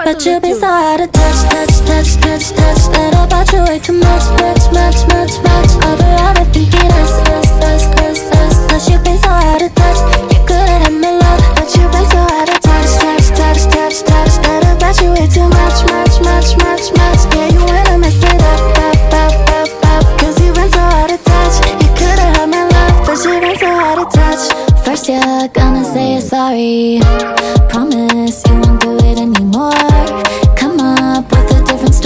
But you've been so out of touch, touch, touch, touch, touch. That about you way too much, much, much, much, much. Over thinking us, us, us, us, us. Cause you've been so out of touch. You could've had my love, but you've been so out of touch, touch, touch, touch, touch. That about you way too much, much, much, much, much. Yeah, you wanna mess it up, up, up, up, up. Cause you've been so out of touch. You could've had my love, but you've been so out of touch. First you're gonna say you're sorry. Promise